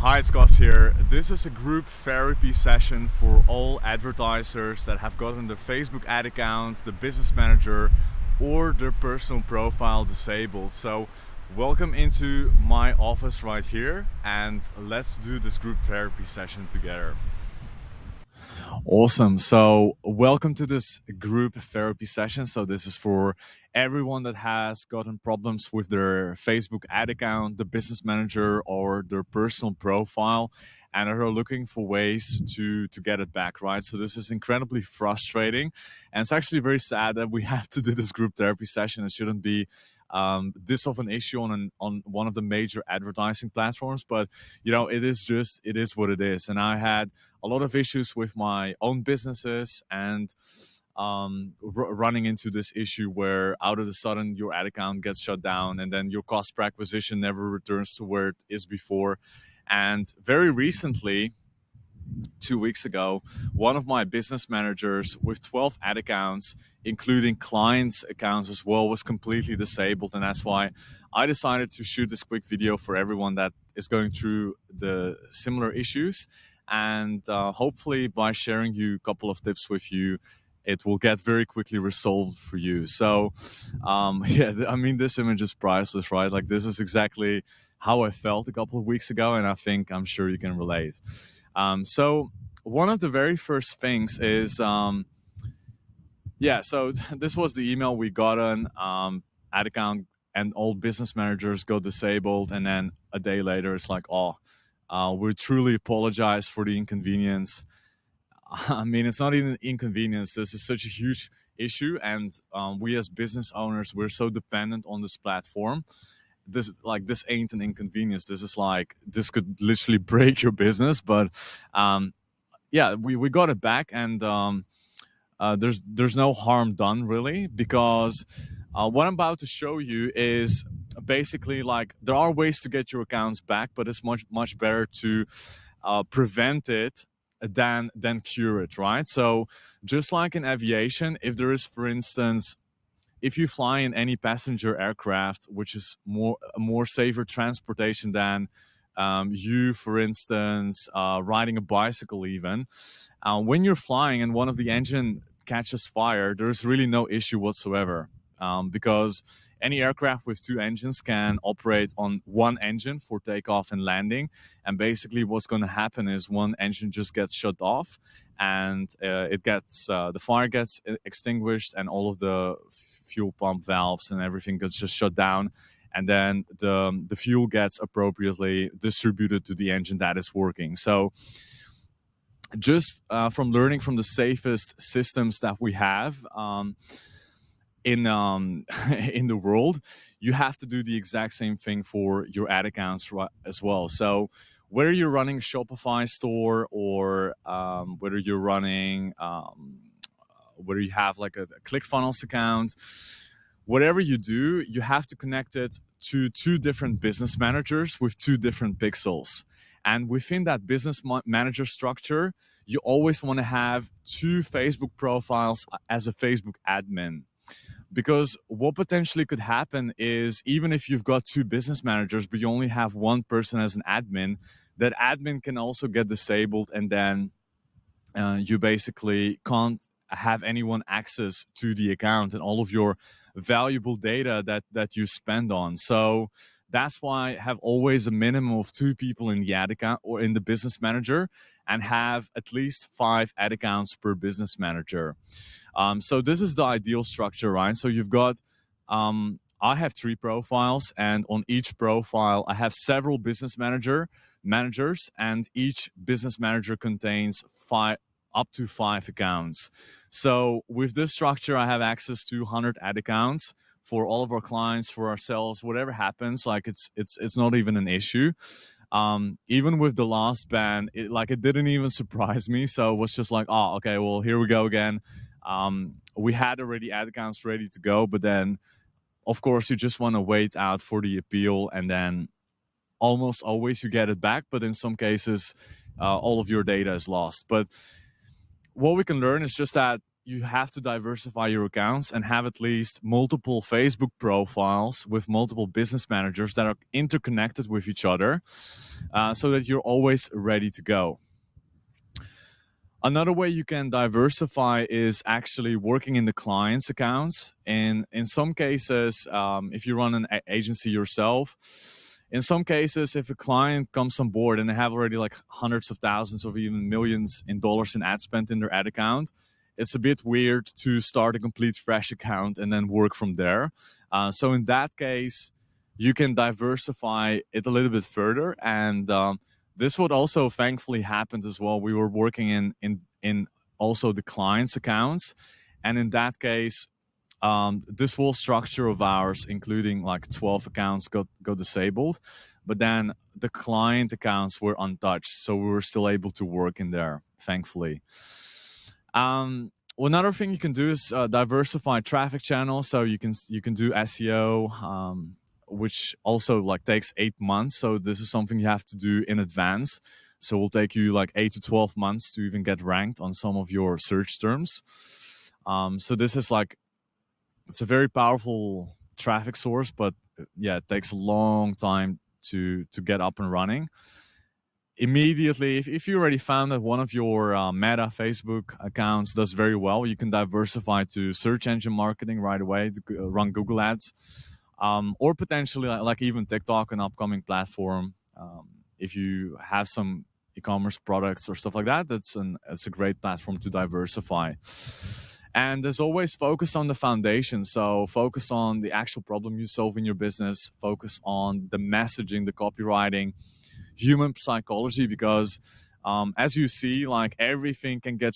Hi, it's Gus here. This is a group therapy session for all advertisers that have gotten the Facebook ad account, the business manager, or their personal profile disabled. So, welcome into my office right here, and let's do this group therapy session together. Awesome. So, welcome to this group therapy session. So, this is for everyone that has gotten problems with their Facebook ad account, the business manager, or their personal profile, and are looking for ways to get it back, right? So, this is incredibly frustrating. And it's actually very sad that we have to do this group therapy session. It shouldn't be this of an issue on one of the major advertising platforms, but it is what it is. And I had a lot of issues with my own businesses and running into this issue where out of the sudden your ad account gets shut down and then your cost per acquisition never returns to where it is before. And very recently, 2 weeks ago, one of my business managers with 12 ad accounts, including clients' accounts as well, was completely disabled. And that's why I decided to shoot this quick video for everyone that is going through the similar issues. And hopefully, by sharing you a couple of tips with you, it will get very quickly resolved for you. So, I mean, this image is priceless, right? Like, this is exactly how I felt a couple of weeks ago, and I'm sure you can relate. So one of the very first things is, so this was the email we got on ad account and all business managers go disabled. And then a day later, it's like, we truly apologize for the inconvenience. I mean, it's not even an inconvenience. This is such a huge issue. And we as business owners, we're so dependent on this platform. This ain't an inconvenience. This could literally break your business. But we got it back, and there's no harm done really, because what I'm about to show you is basically like there are ways to get your accounts back, but it's much better to prevent it than cure it, right? So just like in aviation, if there is, for instance, if you fly in any passenger aircraft, which is a more safer transportation than you, for instance, riding a bicycle even, when you're flying and one of the engine catches fire, there's really no issue whatsoever, because any aircraft with two engines can operate on one engine for takeoff and landing. And basically what's going to happen is one engine just gets shut off, and the fire gets extinguished, and all of the fuel pump valves and everything gets just shut down, and then the fuel gets appropriately distributed to the engine that is working. So just from learning from the safest systems that we have in in the world, you have to do the exact same thing for your ad accounts as well. So whether you're running a Shopify store, or whether you're running whether you have like a ClickFunnels account, whatever you do, you have to connect it to two different business managers with two different pixels. And within that business manager structure, you always want to have two Facebook profiles as a Facebook admin. Because what potentially could happen is, even if you've got two business managers, but you only have one person as an admin, that admin can also get disabled, and then you basically can't have anyone access to the account and all of your valuable data that you spend on. So that's why I have always a minimum of two people in the ad account or in the business manager, and have at least 5 ad accounts per business manager. So this is the ideal structure, right? So you've got, I have 3 profiles, and on each profile I have several business managers, and each business manager contains up to 5 accounts. So with this structure, I have access to 100 ad accounts for all of our clients, for ourselves, whatever happens. Like it's not even an issue. Even with the last ban, it didn't even surprise me. So it was just like, oh, okay, well, here we go again. We had already ad accounts ready to go, but then of course you just want to wait out for the appeal, and then almost always you get it back, but in some cases all of your data is lost. But what we can learn is just that you have to diversify your accounts and have at least multiple Facebook profiles with multiple business managers that are interconnected with each other, so that you're always ready to go. Another way you can diversify is actually working in the client's accounts. And in some cases, if you run an agency yourself, in some cases, if a client comes on board and they have already like hundreds of thousands or even millions in dollars in ad spend in their ad account, it's a bit weird to start a complete fresh account and then work from there. So in that case, you can diversify it a little bit further. And this would also thankfully happened as well. We were working in also the client's accounts, and in that case, this whole structure of ours, including like 12 accounts, got disabled, but then the client accounts were untouched, so we were still able to work in there, thankfully. Another thing you can do is diversify traffic channels. So you can do SEO, which also like takes 8 months. So this is something you have to do in advance. So it will take you like 8 to 12 months to even get ranked on some of your search terms. So this is like, it's a very powerful traffic source, but yeah, it takes a long time to get up and running. Immediately, if you already found that one of your Meta Facebook accounts does very well, you can diversify to search engine marketing right away to run Google ads, or potentially like even TikTok, an upcoming platform. If you have some e-commerce products or stuff like that, it's a great platform to diversify. And there's always focus on the foundation. So focus on the actual problem you solve in your business, focus on the messaging, the copywriting, human psychology, because as you see, like everything can get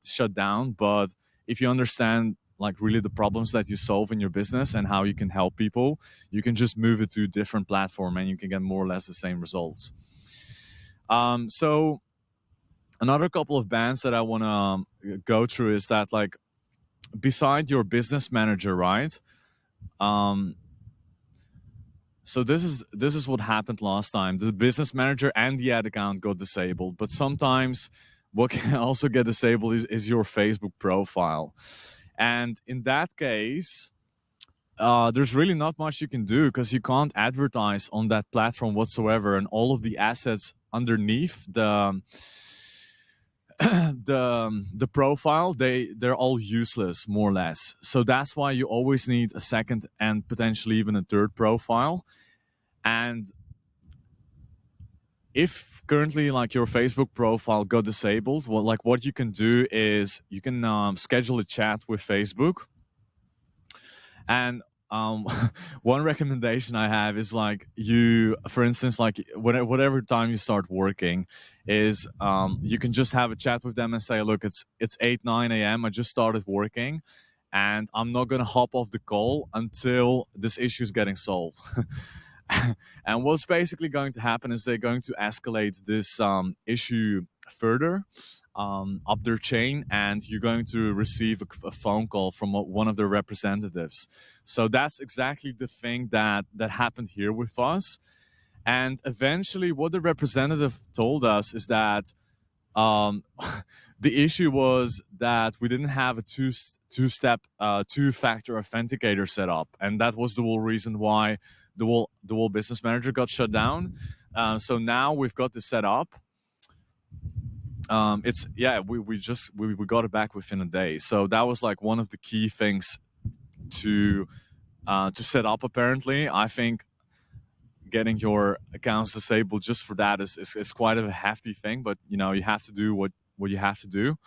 shut down, but if you understand like really the problems that you solve in your business and how you can help people, you can just move it to a different platform and you can get more or less the same results. So another couple of bands that I want to go through is that, like, beside your business manager, right? So this is what happened last time. The business manager and the ad account got disabled, but sometimes what can also get disabled is your Facebook profile. And in that case, there's really not much you can do because you can't advertise on that platform whatsoever, and all of the assets underneath the the profile, they're all useless, more or less. So that's why you always need a second and potentially even a third profile. And if currently like your Facebook profile got disabled, what you can do is you can schedule a chat with Facebook. And one recommendation I have is, like, you, for instance, like whatever time you start working, is you can just have a chat with them and say, look, it's 8-9 a.m. I just started working, and I'm not gonna hop off the call until this issue is getting solved. And what's basically going to happen is they're going to escalate this issue further up their chain, and you're going to receive a phone call from one of their representatives. So that's exactly the thing that happened here with us. And eventually what the representative told us is that the issue was that we didn't have a two-step two-factor authenticator set up, and that was the whole reason why the whole business manager got shut down. So now we've got this set up. We got it back within a day. So that was like one of the key things to set up. Apparently, I think getting your accounts disabled just for that is quite a hefty thing, but you have to do what you have to do.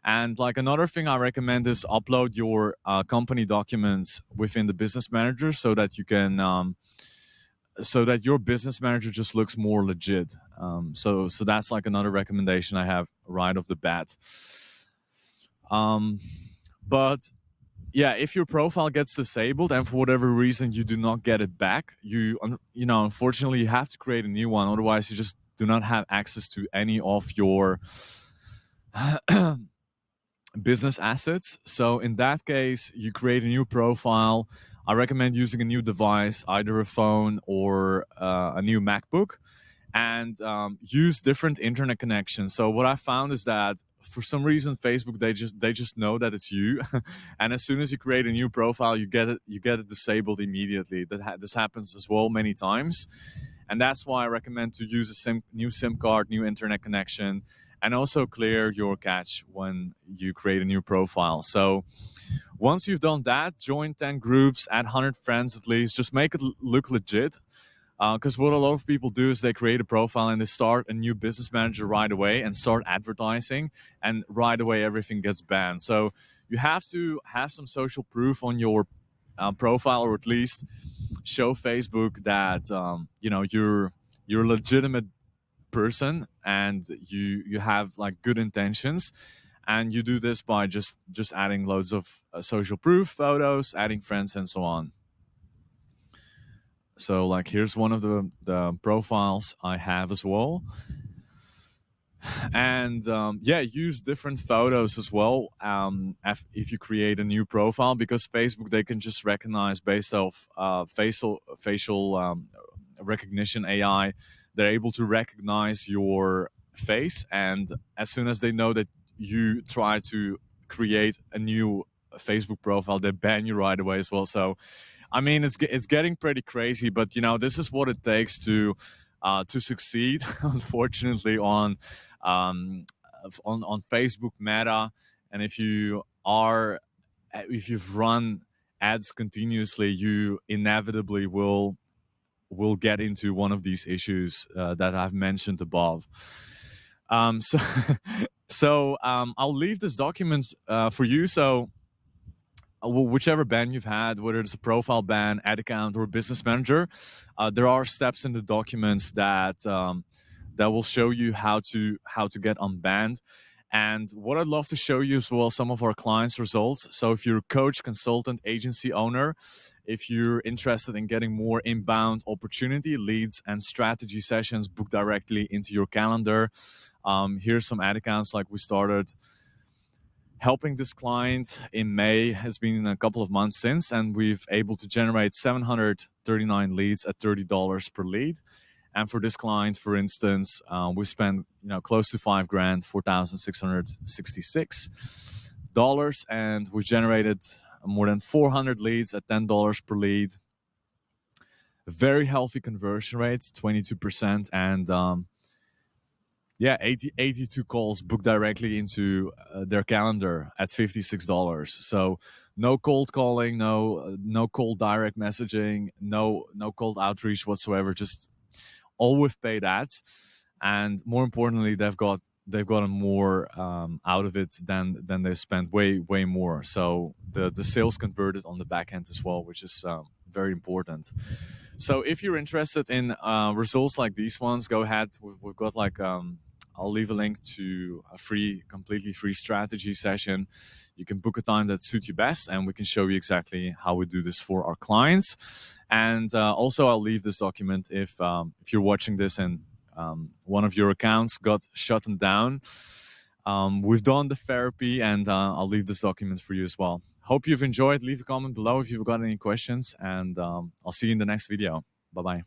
And like another thing I recommend is upload your company documents within the business manager so that you can so that your business manager just looks more legit. So that's like another recommendation I have right off the bat. But yeah, if your profile gets disabled and for whatever reason you do not get it back, unfortunately you have to create a new one. Otherwise, you just do not have access to any of your business assets. So in that case, you create a new profile. I recommend using a new device, either a phone or a new MacBook. and use different internet connections. So what I found is that for some reason Facebook they just know that it's you, and as soon as you create a new profile, you get it disabled immediately. This happens as well many times, and that's why I recommend to use a new SIM card, new internet connection, and also clear your cache when you create a new profile. So once you've done that, join 10 groups, add 100 friends at least. Just make it look legit. Because what a lot of people do is they create a profile and they start a new business manager right away and start advertising, and right away everything gets banned. So you have to have some social proof on your profile, or at least show Facebook that you're a legitimate person and you have like good intentions. And you do this by just adding loads of social proof, photos, adding friends, and so on. So like here's one of the profiles I have as well. And yeah, use different photos as well if you create a new profile, because Facebook, they can just recognize based off facial recognition AI. They're able to recognize your face, and as soon as they know that you try to create a new Facebook profile, they ban you right away as well. So I mean, it's getting pretty crazy, but this is what it takes to succeed. Unfortunately, on Facebook Meta, and if you've run ads continuously, you inevitably will get into one of these issues that I've mentioned above. So I'll leave this document for you. So whichever ban you've had, whether it's a profile ban, ad account, or business manager, there are steps in the documents that will show you how to get unbanned. And what I'd love to show you as well, some of our clients' results. So if you're a coach, consultant, agency owner, if you're interested in getting more inbound opportunity, leads, and strategy sessions booked directly into your calendar, here's some ad accounts like we started helping this client in May. Has been a couple of months since, and we've able to generate 739 leads at $30 per lead. And for this client, for instance, we spent close to $5,000, $4,666, and we generated more than 400 leads at $10 per lead. Very healthy conversion rates, 22%, and 82 calls booked directly into their calendar at $56. So no cold calling, no cold direct messaging, no cold outreach whatsoever. Just all with paid ads, and more importantly, they've gotten more out of it than they spent, way more. So the sales converted on the back end as well, which is very important. So if you're interested in results like these ones, go ahead. We've got like I'll leave a link to a completely free strategy session. You can book a time that suits you best, and we can show you exactly how we do this for our clients. And also, I'll leave this document if you're watching this and one of your accounts got shut down. We've done the therapy, and I'll leave this document for you as well. Hope you've enjoyed. Leave a comment below if you've got any questions, and I'll see you in the next video. Bye-bye.